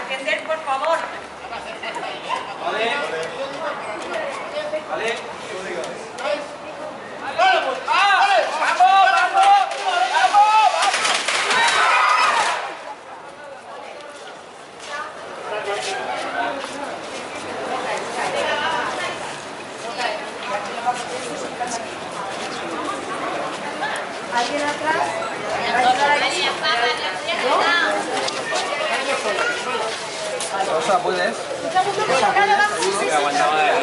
Atender, por favor. Vale. Vale. ¿Alguien atrás? Rosa, ¿puedes? Aguantamos de aquí. Aguantamos de aquí.